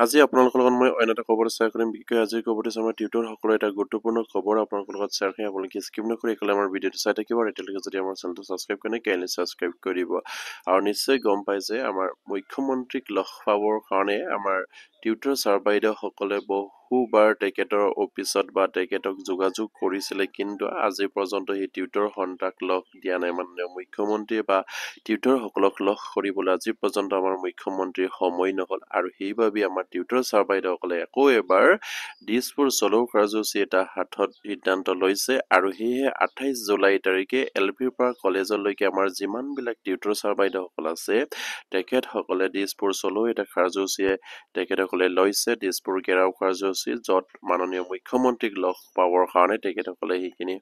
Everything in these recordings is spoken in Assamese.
আজি আপোনালোকৰ লগত মই অন্য এটা খবৰ শ্বেয়াৰ কৰিম। বিশেষকৈ আজিৰ খবৰটো আমাৰ টিউটৰ সকলো এটা গুৰুত্বপূৰ্ণ খবৰ আপোনালোকৰ লগত শ্বেয়াৰ কৰিম। আপোনালোকে স্কিপ নকৰি একেলগে আমাৰ ভিডিঅ'টো চাই থাকিব আৰু এতিয়ালৈকে যদি আমাৰ চেনেলটো ছাবস্ক্ৰাইব কৰে কাইণ্ডলি ছাবস্ক্ৰাইব কৰি দিব। আৰু নিশ্চয় গম পাই যে আমাৰ মুখ্যমন্ত্ৰীক লগ পাবৰ কাৰণে আমাৰ টিউটৰ ছাৰ বাইদেউসকলে বহুবাৰ তেখেতৰ অফিচত বা তেখেতক যোগাযোগ কৰিছিলে, কিন্তু আজি পৰ্যন্ত সেই টিউটৰ সন্তাক লগ দিয়া নাই। মাননীয় মুখ্যমন্ত্ৰীয়ে বা টিউটৰসকলক লগ কৰিবলৈ আজি পৰ্যন্ত আমাৰ মুখ্যমন্ত্ৰীৰ সময় নহল, আৰু সেইবাবে আমাৰ টিউটৰ ছাৰ বাইদেউসকলে আকৌ এবাৰ দিছপুৰ চলো কাৰ্যসূচী এটা হাতত সিদ্ধান্ত লৈছে। আৰু সেয়েহে 28 জুলাই তাৰিখে LPৰ পৰা কলেজলৈকে আমাৰ যিমানবিলাক টিউটৰ ছাৰ বাইদেউসকল আছে তেখেতসকলে দিছপুৰ চলো এটা কাৰ্যসূচীয়ে তেখেতসকলে লৈছে। দিছপুৰ ঘেৰাও কাৰ্যসূচী, য'ত মাননীয় মুখ্যমন্ত্ৰীক লগ পাবৰ কাৰণে তেখেতসকলে সেইখিনি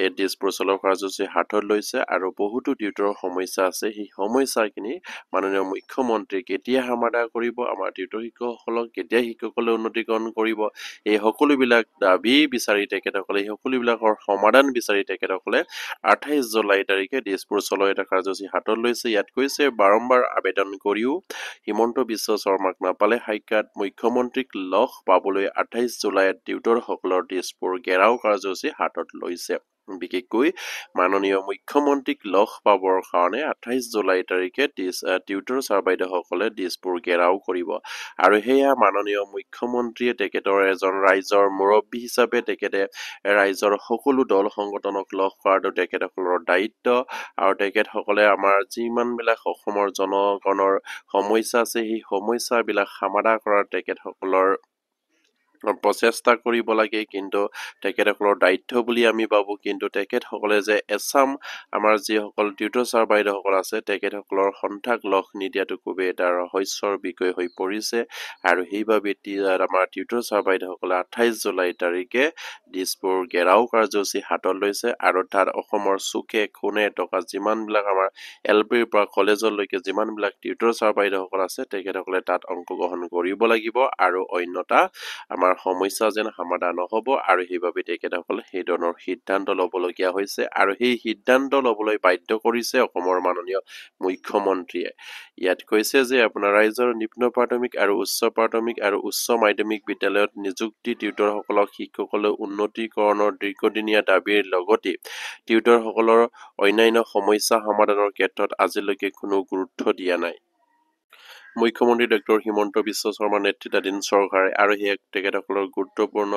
এই দিছপুৰ চলো কাৰ্যসূচী হাতত লৈছে। আৰু বহুতো টিউটৰৰ সমস্যা আছে, সেই সমস্যাখিনি মাননীয় মুখ্যমন্ত্ৰী কেতিয়া সমাধান কৰিব, আমাৰ টিউটৰ শিক্ষকসকলক কেতিয়া শিক্ষকসকলে উন্নতিকৰণ কৰিব, এই সকলোবিলাক দাবী বিচাৰি তেখেতসকলে এই সকলোবিলাকৰ সমাধান বিচাৰি তেখেতসকলে 28 জুলাই তাৰিখে দিছপুৰ চলো এটা কাৰ্যসূচী হাতত লৈছে। ইয়াত কৈছে বাৰম্বাৰ আবেদন কৰিও হিমন্ত বিশ্ব শৰ্মাক নাপালে সাক্ষাৎ মুখ্যমন্ত্ৰীক লগ পাবলৈ 28 জুলাইত টিউটৰসকলৰ দিছপুৰ ঘেৰাও কাৰ্যসূচী হাতত লৈছে। বিশেষকৈ মাননীয় মুখ্যমন্ত্ৰীক লগ পাবৰ কাৰণে 28 জুলাই তাৰিখে টিউটৰ ছাৰ বাইদেউসকলে দিছপুৰ ঘেৰাও কৰিব। আৰু সেয়া মাননীয় মুখ্যমন্ত্ৰীয়ে তেখেতৰ এজন ৰাইজৰ মুৰব্বী হিচাপে তেখেতে ৰাইজৰ সকলো দল সংগঠনক লগ কৰাটো তেখেতসকলৰ দায়িত্ব। আৰু তেখেতসকলে আমাৰ যিমানবিলাক অসমৰ জনগণৰ সমস্যা আছে সেই সমস্যাবিলাক সমাধান কৰাৰ তেখেতসকলৰ প্ৰচেষ্টা কৰিব লাগে, কিন্তু তেখেতসকলৰ দায়িত্ব বুলি আমি ভাবো। কিন্তু তেখেতসকলে যে এছাম আমাৰ যিসকল টিউটৰ ছাৰ বাইদেউসকল আছে তেখেতসকলৰ সন্থাক লগ নিদিয়াটো খুবেই এটা ৰহস্যৰ বিষয় হৈ পৰিছে। আৰু সেইবাবে আমাৰ টিউটৰ ছাৰ বাইদেউসকলে 28 জুলাই তাৰিখে দিছপুৰ ঘেৰাও কাৰ্যসূচী হাতত লৈছে। আৰু তাত অসমৰ চুকে কোণে থকা যিমানবিলাক আমাৰ LPৰ পৰা কলেজলৈকে যিমানবিলাক টিউটৰ ছাৰ বাইদেউসকল আছে তেখেতসকলে তাত অংশগ্ৰহণ কৰিব লাগিব, আৰু অন্যথা আমাৰ সমস্যা যেন সমাধান নহ'ব। আৰু সেইবাবে তেখেতসকলে সেই ধৰণৰ সিদ্ধান্ত ল'বলগীয়া হৈছে, আৰু সেই সিদ্ধান্ত ল'বলৈ বাধ্য কৰিছে অসমৰ মাননীয় মুখ্যমন্ত্ৰীয়ে। ইয়াত কৈছে যে আপোনাৰ ৰাইজৰ নিম্ন প্ৰাথমিক আৰু উচ্চ প্ৰাথমিক আৰু উচ্চ মাধ্যমিক বিদ্যালয়ত নিযুক্তি টিউটৰসকলক শিক্ষকসকলৰ উন্নতিকৰণৰ দীৰ্ঘদিনীয়া দাবীৰ লগতে টিউটৰসকলৰ অন্যান্য সমস্যা সমাধানৰ ক্ষেত্ৰত আজিলৈকে কোনো গুৰুত্ব দিয়া নাই। মুখ্যমন্ত্ৰী ডক্টৰ হিমন্ত বিশ্ব শৰ্মাৰ নেতৃত্বাধীন চৰকাৰে আৰু সেই তেখেতসকলৰ গুৰুত্বপূৰ্ণ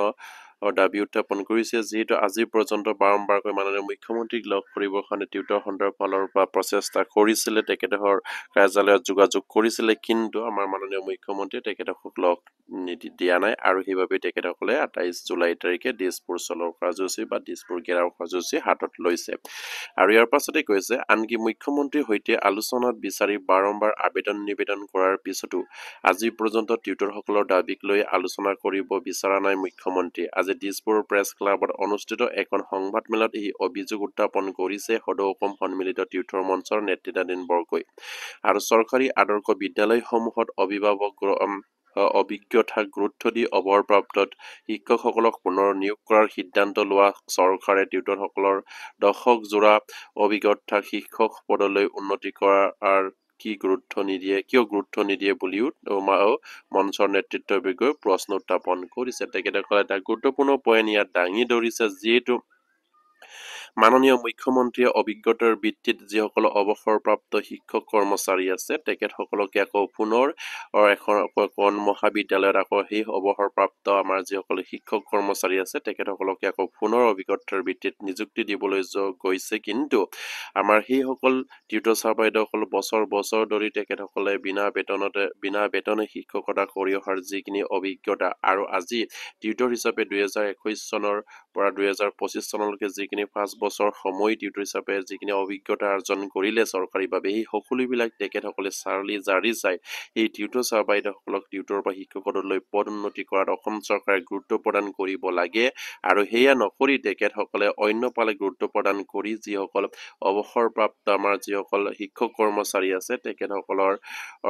দাবী উত্থাপন কৰিছে, যিহেতু আজি পৰ্যন্ত বাৰম্বাৰকৈ মাননীয় মুখ্যমন্ত্ৰীক লগ কৰিবৰ কাৰণে টিউটৰ সন্থাৰ ফালৰ পৰা প্ৰচেষ্টা কৰিছিলে, তেখেতৰ কাৰ্যালয়ত যোগাযোগ কৰিছিলে, কিন্তু আমাৰ মাননীয় মুখ্যমন্ত্ৰীয়ে তেখেতসকলক লগ দিয়া নাই। আৰু সেইবাবে তেখেতসকলে 28 জুলাই তাৰিখে দিছপুৰ চলো কাৰ্যসূচী বা দিছপুৰ ঘেৰাও কাৰ্যসূচী হাতত লৈছে। আৰু ইয়াৰ পাছতে কৈছে, আনকি মুখ্যমন্ত্ৰীৰ সৈতে আলোচনাত বিচাৰি বাৰম্বাৰ আবেদন নিবেদন কৰাৰ পিছতো আজি পৰ্যন্ত টিউটৰসকলৰ দাবীক লৈ আলোচনা কৰিব বিচৰা নাই মুখ্যমন্ত্ৰীয়ে। আজি দিছপুৰ প্ৰেছ ক্লাবত অনুষ্ঠিত এখন সংবাদমেলত এই অভিযোগ উত্থাপন কৰিছে সদৌ অসম সন্মিলিত টিউটৰ মঞ্চৰ নেতৃত্বাধীন বৰ্গই। আৰু চৰকাৰী আদৰ্শ বিদ্যালয়সমূহত অভিজ্ঞতা গুৰুত্ব দি অৱসৰপ্ৰাপ্ত শিক্ষকসকলক পুনৰ নিয়োগ কৰাৰ সিদ্ধান্ত লোৱা চৰকাৰে টিউটৰসকলৰ দশকজোৰা অভিজ্ঞতা শিক্ষক পদলৈ উন্নতি কৰাৰ কিয় গুৰুত্ব নিদিয়ে বুলিও মঞ্চৰ নেতৃত্ববৰ্গই প্ৰশ্ন উত্থাপন কৰিছে। তেখেতসকলে এটা গুৰুত্বপূৰ্ণ পইণ্ট ইয়াত দাঙি ধৰিছে, যিহেতু মাননীয় মুখ্যমন্ত্ৰীয়ে অভিজ্ঞতাৰ ভিত্তিত যিসকল অৱসৰপ্ৰাপ্ত শিক্ষক কৰ্মচাৰী আছে তেখেতসকলকে আকৌ পুনৰ এখন মহাবিদ্যালয়ত আকৌ সেই অৱসৰপ্ৰাপ্ত আমাৰ যিসকল শিক্ষক কৰ্মচাৰী আছে তেখেতসকলকে আকৌ পুনৰ অভিজ্ঞতাৰ ভিত্তিত নিযুক্তি দিবলৈ গৈছে। কিন্তু আমাৰ সেইসকল টিউটৰ ছাৰ বাইদেউসকল বছৰ বছৰ ধৰি তেখেতসকলে বিনা বেতনে শিক্ষকতা কৰি অহাৰ যিখিনি অভিজ্ঞতা, আৰু আজি টিউটৰ হিচাপে 2021 চনৰ পৰা 2025 চনলৈকে যিখিনি 5 বছৰ সময় টিউটৰ হিচাপে যিখিনি অভিজ্ঞতা অৰ্জন কৰিলে চৰকাৰীভাৱে, সেই সকলোবিলাক তেখেতসকলে জাৰি চাই এই টিউটৰ ছাৰ বাইদেউসকলক টিউটৰ পৰা শিক্ষকলৈ পদোন্নতি কৰাত অসম চৰকাৰে গুৰুত্ব প্ৰদান কৰিব লাগে। আৰু সেয়া নকৰি তেখেতসকলে অন্য পালে গুৰুত্ব প্ৰদান কৰি যিসকল অৱসৰপ্ৰাপ্ত আমাৰ যিসকল শিক্ষক কৰ্মচাৰী আছে তেখেতসকলৰ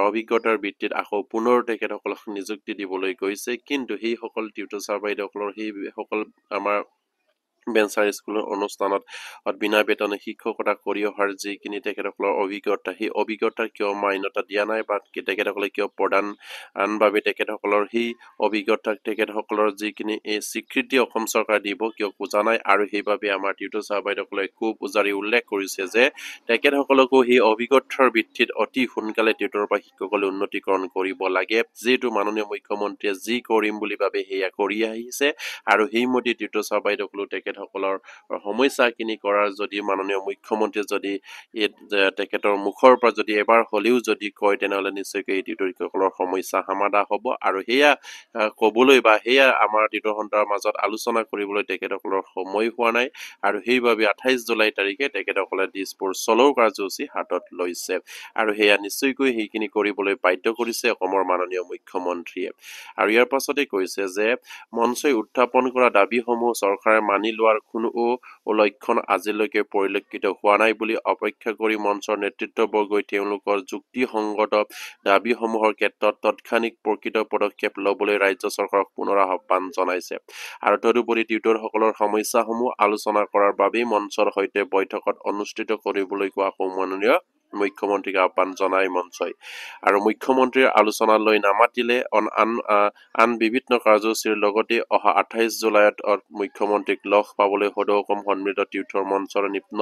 অভিজ্ঞতাৰ ভিত্তিত আকৌ পুনৰ তেখেতসকলক নিযুক্তি দিবলৈ গৈছে। কিন্তু সেইসকল টিউটৰ ছাৰ বাইদেউসকলৰ সেইসকল আমাৰ বেঞ্চাৰ স্কুলৰ অনুষ্ঠানত বিনা বেতনে শিক্ষকতা কৰি অহাৰ যিখিনি তেখেতসকলৰ অভিজ্ঞতা সেই অভিজ্ঞতা কিয় মান্যতা দিয়া নাই বা তেখেতসকলে কিয় প্ৰদানভাৱে তেখেতসকলৰ সেই অভিজ্ঞতাক তেখেতসকলৰ যিখিনি এই স্বীকৃতি অসম চৰকাৰে দিব কিয় খোজা নাই আৰু সেইবাবে আমাৰ টিউটৰ ছাৰ বাইদেউসকলে খুব উজাৰি উল্লেখ কৰিছে যে তেখেতসকলকো সেই অভিজ্ঞতাৰ ভিত্তিত অতি সোনকালে টিউটৰ পৰা শিক্ষকসকলে উন্নতিকৰণ কৰিব লাগে যিহেতু মাননীয় মুখ্যমন্ত্ৰীয়ে যি কৰিম বুলি ভাবে সেয়া কৰি আহিছে আৰু সেইমতে টিউটৰ ছাৰ বাইদেউসকলেও তেখেতসকলৰ সমস্যাখিনি কৰাৰ যদি মাননীয় মুখ্যমন্ত্ৰীয়ে যদি তেখেতৰ মুখৰ পৰা যদি এবাৰ হ'লেও যদি কয় তেনেহ'লে নিশ্চয়কৈ এই টিউটৰ শিক্ষকসকলৰ সমস্যা সমাধা হ'ব আৰু সেয়া ক'বলৈ বা সেয়া আমাৰ টিউটৰ সন্থাৰ মাজত আলোচনা কৰিবলৈ তেখেতসকলৰ সময় হোৱা নাই আৰু সেইবাবে 28 জুলাই তাৰিখে তেখেতসকলে দিছপুৰ চলো কাৰ্যসূচী হাতত লৈছে আৰু সেয়া নিশ্চয়কৈ সেইখিনি কৰিবলৈ বাধ্য কৰিছে অসমৰ মাননীয় মুখ্যমন্ত্ৰীয়ে আৰু ইয়াৰ পাছতে কৈছে যে মঞ্চই উত্থাপন কৰা দাবীসমূহ চৰকাৰে মানি লোৱাৰ কোনো লক্ষণ আজিলৈকে পৰিলক্ষিত হোৱা নাই বুলি অপেক্ষা কৰি মঞ্চৰ নেতৃত্ববৰ্গই তেওঁলোকৰ যুক্তিসংগত দাবীসমূহৰ ক্ষেত্ৰত তাৎক্ষণিক প্ৰকৃত পদক্ষেপ ল'বলৈ ৰাজ্য চৰকাৰক পুনৰ আহ্বান জনাইছে আৰু তদুপৰি টিউটৰসকলৰ সমস্যাসমূহ আলোচনা কৰাৰ বাবেই মঞ্চৰ সৈতে বৈঠকত অনুষ্ঠিত কৰিবলৈ কোৱা মাননীয় মুখ্যমন্ত্ৰীক আহ্বান জনাই মঞ্চই আৰু মুখ্যমন্ত্ৰীৰ আলোচনালৈ নামাতিলে আন বিভিন্ন কাৰ্যসূচীৰ লগতে অহা 28 জুলাইত মুখ্যমন্ত্ৰীক লগ পাবলৈ সদৌ অসম সন্মিলিত টিউটৰ মঞ্চৰ নিম্ন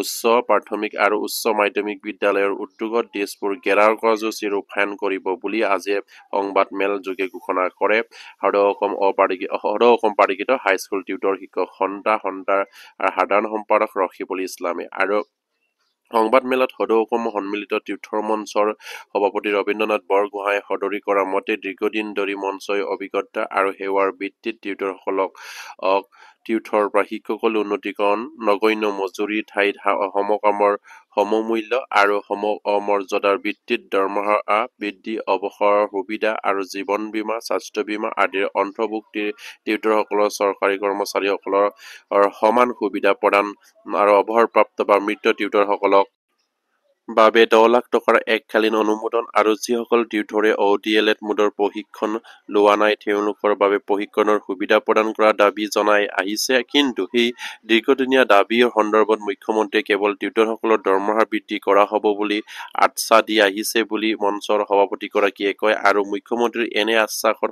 উচ্চ প্ৰাথমিক আৰু উচ্চ মাধ্যমিক বিদ্যালয়ৰ উদ্যোগত দিছপুৰ গেৰাৰ কাৰ্যসূচী ৰূপায়ণ কৰিব বুলি আজি সংবাদ মেল যোগে ঘোষণা কৰে সদৌ অসম পাৰিকৃত হাইস্কুল টিউটৰ শিক্ষক সন্থাৰ সাধাৰণ সম্পাদক ৰকিবুল ইছলামে আৰু সংবাদ মেলত সদৌ অসম সন্মিলিত টিউটৰ মঞ্চৰ সভাপতি ৰবীন্দ্ৰনাথ বৰগোহাঁয়ে সদৰি কৰা মতে দীৰ্ঘদিন ধৰি মঞ্চই অভিজ্ঞতা আৰু সেৱাৰ ভিত্তিত টিউটৰসকলক টিউটৰ পৰা শিক্ষকসকল উন্নতিকৰণ নগণ্য মজুৰি ঠাইত সমকামৰ সমমূল্য আৰু সমমৰ্যাদাৰ ভিত্তিত দৰমহা বৃদ্ধি অৱসৰৰ সুবিধা আৰু জীৱন বীমা স্বাস্থ্য বীমা আদিৰ অন্তৰ্ভুক্তিৰ টিউটৰসকলৰ চৰকাৰী কৰ্মচাৰীসকলৰ সমান সুবিধা প্ৰদান আৰু অৱসৰপ্ৰাপ্ত বা মৃত টিউটৰসকলক বাবে 10 লাখ টকাৰ এককালীন অনুমোদন আৰু যিসকল টিউটৰে ODLED মোডৰ প্ৰশিক্ষণ লোৱা নাই তেওঁলোকৰ বাবে প্ৰশিক্ষণৰ সুবিধা প্ৰদান কৰা দাবী জনাই আহিছে কিন্তু সেই দীৰ্ঘদিনীয়া দাবীৰ সন্দৰ্ভত মুখ্যমন্ত্ৰীয়ে কেৱল টিউটৰসকলৰ দৰমহা বৃদ্ধি কৰা হ'ব বুলি আশ্বাস দি আহিছে বুলি মঞ্চৰ সভাপতিগৰাকীয়ে কয় আৰু মুখ্যমন্ত্ৰীৰ এনে আশ্বাসত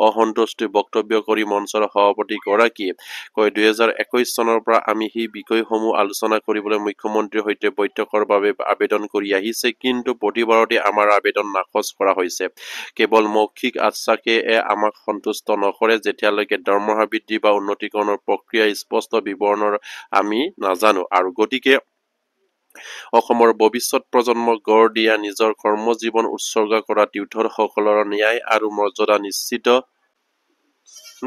অসন্তুষ্টি বক্তব্য কৰি মঞ্চৰ সভাপতিগৰাকীয়ে কয় 2021 চনৰ পৰা আমি সেই বিষয়সমূহ আলোচনা কৰিবলৈ মুখ্যমন্ত্ৰীৰ সৈতে বৈঠকৰ বাবে আবেদন কৰি আহিছে কিন্তু প্ৰতিবাৰতে আমাৰ আবেদন নাকচ কৰা হৈছে কেৱল মৌখিক আশ্বাসে আমাক সন্তুষ্ট নকৰে যেতিয়ালৈকে দৰমহা বৃদ্ধি বা উন্নতিকৰণৰ প্ৰক্ৰিয়া স্পষ্ট বিৱৰণৰ আমি নাজানো আৰু গতিকে অসমৰ ভৱিষ্যত প্ৰজন্মক গঢ় দিয়া নিজৰ কৰ্মজীৱন উৎসৰ্গা কৰা টিউটৰসকলৰ ন্যায় আৰু মৰ্যাদা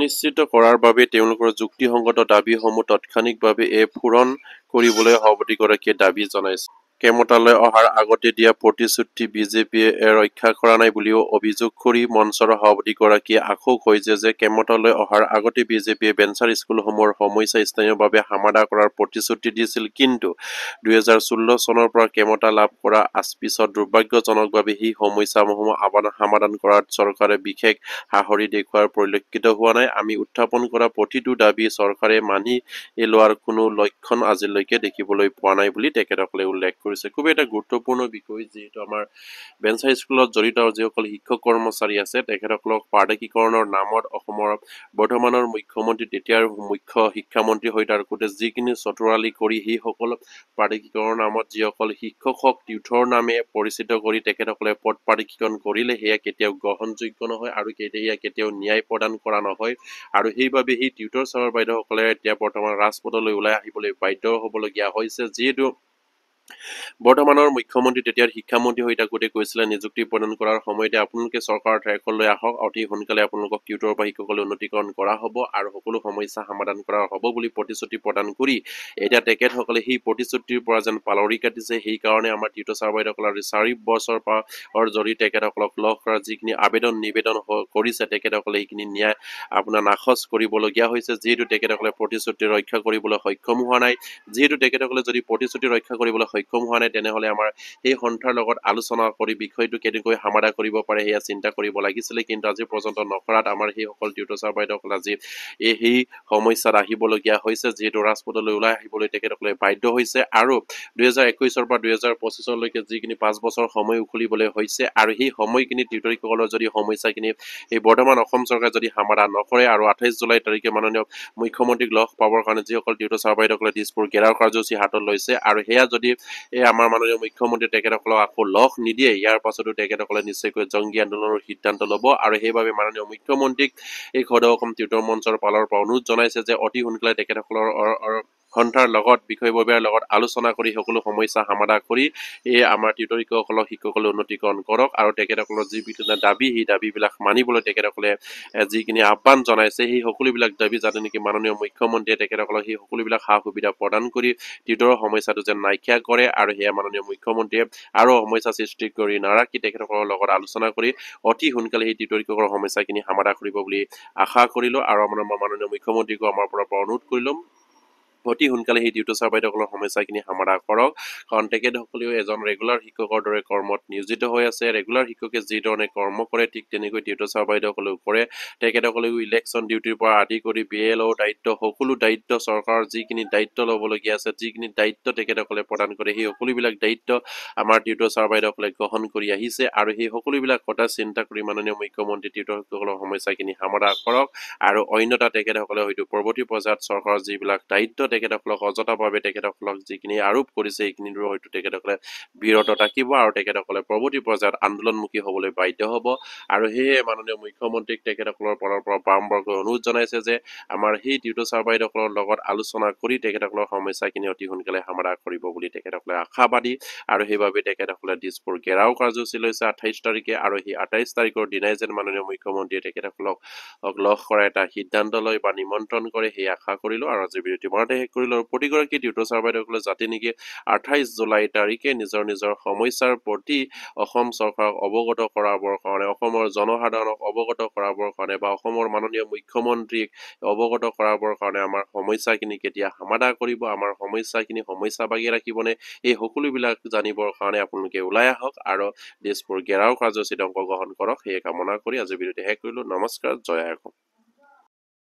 নিশ্চিত কৰাৰ বাবে তেওঁলোকৰ যুক্তিসংগত দাবীসমূহ তাৎক্ষণিকভাৱে পূৰণ কৰিবলৈ সভাপতিগৰাকীয়ে দাবী জনাইছে ক্ষমতালৈ অহাৰ আগতে দিয়া প্ৰতিশ্ৰুতি বিজেপিয়ে ৰক্ষা কৰা নাই বুলিও অভিযোগ কৰি মঞ্চৰ সভাপতিগৰাকীয়ে আকৌ কৈছে যে ক্ষমতালৈ অহাৰ আগতে বিজেপিয়ে বেঞ্চাৰ স্কুলসমূহৰ সমস্যা স্থায়ীভাৱে সমাধান কৰাৰ প্ৰতিশ্ৰুতি দিছিল কিন্তু 2016 চনৰ পৰা ক্ষমতা লাভ কৰা পিছত দুৰ্ভাগ্যজনকভাৱে সেই সমস্যাসমূহ সমাধান কৰাত চৰকাৰে বিশেষ সাহস দেখুওৱাৰ পৰিলক্ষিত হোৱা নাই আমি উত্থাপন কৰা প্ৰতিটো দাবী চৰকাৰে মানি লোৱাৰ কোনো লক্ষণ আজিলৈকে দেখিবলৈ পোৱা নাই বুলি তেখেতসকলে উল্লেখ কৰিছে খুব এটা গুৰুত্বপূৰ্ণ বিষয় যিহেতু আমাৰ বেঞ্চাৰ স্কুলত জড়িত যিসকল শিক্ষক কৰ্মচাৰী আছে তেখেতসকলক প্ৰাদেশিকৰণৰ নামত অসমৰ বৰ্তমানৰ মুখ্যমন্ত্ৰী তেতিয়াৰ মুখ্য শিক্ষামন্ত্ৰী হৈ তাৰ গোটেই যিখিনি চতুৰালি কৰি সেইসকল প্ৰাদেশিকৰণৰ নামত যিসকল শিক্ষকক টিউটৰ নামে পৰিচিত কৰি তেখেতসকলে পদ প্ৰাদেশিকৰণ কৰিলে সেয়া কেতিয়াও গ্ৰহণযোগ্য নহয় আৰু সেয়া কেতিয়াও ন্যায় প্ৰদান কৰা নহয় আৰু সেইবাবে সেই টিউটৰ ছাৰ বাইদেউসকলে এতিয়া বৰ্তমান ৰাজপথলৈ ওলাই আহিবলৈ বাধ্য হ'বলগীয়া হৈছে যিহেতু বৰ্তমানৰ মুখ্যমন্ত্ৰী তেতিয়াৰ শিক্ষামন্ত্ৰী হৈ থাকোঁতে কৈছিলে নিযুক্তি প্ৰদান কৰাৰ সময়তে আপোনালোকে চৰকাৰৰ ট্ৰেকলৈ আহক অতি সোনকালে আপোনালোকক টিউটৰ পৰা শিক্ষকসকলে উন্নতিকৰণ কৰা হ'ব আৰু সকলো সমস্যা সমাধান কৰা হ'ব বুলি প্ৰতিশ্ৰুতি প্ৰদান কৰি এতিয়া তেখেতসকলে সেই প্ৰতিশ্ৰুতিৰ পৰা যেন পালৰি কাটিছে সেইকাৰণে আমাৰ টিউটৰ ছাৰ বাইদেউসকলৰ 4 বছৰ পৰা জৰি তেখেতসকলক লগ কৰাৰ যিখিনি নিবেদন কৰিছে তেখেতসকলে এইখিনি ন্যায় আপোনাৰ নাকচ কৰিবলগীয়া হৈছে যিহেতু তেখেতসকলে প্ৰতিশ্ৰুতি ৰক্ষা কৰিবলৈ সক্ষম হোৱা নাই যিহেতু তেখেতসকলে যদি প্ৰতিশ্ৰুতি ৰক্ষা কৰিবলৈ সক্ষম হোৱা নাই তেনেহ'লে আমাৰ সেই সন্থাৰ লগত আলোচনা কৰি বিষয়টো কেনেকৈ সমাধা কৰিব পাৰে সেয়া চিন্তা কৰিব লাগিছিলে, কিন্তু আজি পৰ্যন্ত নকৰাত আমাৰ সেইসকল টিউটৰ বাইদেউসকল আজি সেই সমস্যাত আহিবলগীয়া হৈছে, যিহেতু ৰাজপথলৈ ওলাই আহিবলৈ তেখেতসকলে বাধ্য হৈছে। আৰু 2021 পৰা 2025 যিখিনি 5 বছৰ সময় উখলিবলৈ হৈছে, আৰু সেই সময়খিনি টিউটৰিকসকলৰ যদি সমস্যাখিনি এই বৰ্তমান অসম চৰকাৰে যদি সমাধান নকৰে আৰু 28 জুলাই তাৰিখে মাননীয় মুখ্যমন্ত্ৰীক লগ পাবৰ কাৰণে যিসকল টিউটৰ বাইদেউসকলে দিছপুৰ ঘেৰাও কাৰ্যসূচী হাতত লৈছে, আৰু সেয়া যদি আমাৰ মাননীয় মুখ্যমন্ত্ৰী তেখেতসকলক আকৌ লগ নিদিয়ে, ইয়াৰ পাছতো তেখেতসকলে নিশ্চয়কৈ জংগী আন্দোলনৰ সিদ্ধান্ত ল'ব। আৰু সেইবাবে মাননীয় মুখ্যমন্ত্ৰীক এই সদৌ অসম টিউটৰ মঞ্চৰ ফালৰ পৰা অনুৰোধ জনাইছে যে অতি সোনকালে তেখেতসকলৰ সন্থাৰ লগত বিষয়ববীয়াৰ লগত আলোচনা কৰি সকলো সমস্যা সমাধান কৰি এই আমাৰ টিউটৰ শিক্ষকসকলে উন্নতিকৰণ কৰক, আৰু তেখেতসকলৰ যি দাবী সেই দাবীবিলাক মানিবলৈ তেখেতসকলে যিখিনি আহ্বান জনাইছে সেই সকলোবিলাক দাবী যাতে নেকি মাননীয় মুখ্যমন্ত্ৰীয়ে তেখেতসকলক সেই সকলোবিলাক সা সুবিধা প্ৰদান কৰি টিউটৰৰ সমস্যাটো যেন নাইকিয়া কৰে, আৰু সেয়া মাননীয় মুখ্যমন্ত্ৰীয়ে আৰু সমস্যা সৃষ্টি কৰি নাৰাখি তেখেতসকলৰ লগত আলোচনা কৰি অতি সোনকালে সেই টিউটৰ শিক্ষকৰ সমস্যাখিনি সমাধান কৰিব বুলি আশা কৰিলোঁ। আৰু আমাৰ মাননীয় মুখ্যমন্ত্ৰীকো আমাৰ পৰা অনুৰোধ কৰিলোঁ অতি সোনকালে সেই টিউটৰ বাইদেউসকলৰ সমস্যাখিনি সমাধান কৰক, কাৰণ তেখেতসকলেও এজন ৰেগুলাৰ শিক্ষকৰ দৰে কৰ্মত নিয়োজিত হৈ আছে। ৰেগুলাৰ শিক্ষকে যি ধৰণে কৰ্ম কৰে ঠিক তেনেকৈ টিউটৰ বাইদেউসকলেও কৰে। তেখেতসকলেও ইলেকশ্যন ডিউটিৰ পৰা আদি কৰি BLOৰ দায়িত্ব, সকলো দায়িত্ব চৰকাৰৰ যিখিনি দায়িত্ব ল'বলগীয়া আছে, যিখিনি দায়িত্ব তেখেতসকলে প্ৰদান কৰে সেই সকলোবিলাক দায়িত্ব আমাৰ টিউটৰ বাইদেউসকলে গ্ৰহণ কৰি আহিছে, আৰু সেই সকলোবিলাক কথা চিন্তা কৰি মাননীয় মুখ্যমন্ত্ৰী টিউটৰ শিক্ষকসকলৰ সমস্যাখিনি সমাধান কৰক। আৰু অন্যথা তেখেতসকলে হয়তো পৰৱৰ্তী পৰ্যায়ত চৰকাৰৰ যিবিলাক দায়িত্ব তেখেতসকলক অযথাভাৱে তেখেতসকলক যিখিনি আৰোপ কৰিছে সেইখিনি হয়তো তেখেতসকলে বিৰত থাকিব, আৰু তেখেতসকলে পৰৱৰ্তী পৰ্যায়ত আন্দোলনমুখী হ'বলৈ বাধ্য হ'ব। আৰু সেয়ে মাননীয় মুখ্যমন্ত্ৰীক তেখেতসকলৰ ফালৰ পৰা বাৰম্বাৰকৈ অনুৰোধ জনাইছে যে আমাৰ সেই টিউটৰ বাইদেউসকলৰ লগত আলোচনা কৰি তেখেতসকলৰ সমস্যাখিনি অতি সোনকালে সমাধান কৰিব বুলি তেখেতসকলে আশাবাদী। আৰু সেইবাবে তেখেতসকলে দিছপুৰ ঘেৰাও কাৰ্যসূচী লৈছে 28 তাৰিখে, আৰু সেই 28 তাৰিখৰ দিনাই যেন মাননীয় মুখ্যমন্ত্ৰীয়ে তেখেতসকলক লগ কৰা এটা সিদ্ধান্ত লয় বা নিমন্ত্ৰণ কৰে সেই আশা কৰিলোঁ। আৰু আজি ভিডিঅ'টি মনতে শেষ কৰিলোঁ। আৰু প্ৰতিগৰাকী টিউটৰ বাইদেউসকলে যাতে নেকি 28 জুলাই তাৰিখে নিজৰ নিজৰ সমস্যাৰ প্ৰতি অসম চৰকাৰক অৱগত কৰাবৰ কাৰণে, অসমৰ জনসাধাৰণক অৱগত কৰাবৰ কাৰণে বা অসমৰ মাননীয় মুখ্যমন্ত্ৰীক অৱগত কৰাবৰ কাৰণে আমাৰ সমস্যাখিনি কেতিয়া সমাধান কৰিব, আমাৰ সমস্যা বাগি ৰাখিবনে, এই সকলোবিলাক জানিবৰ কাৰণে আপোনালোকে ওলাই আহক আৰু দিছপুৰ ঘেৰাও কাৰ্যসূচীত অংশগ্ৰহণ কৰক, সেয়ে কামনা কৰি আজি ভিডিঅ'টি শেষ কৰিলোঁ। নমস্কাৰ, জয় আই অসম।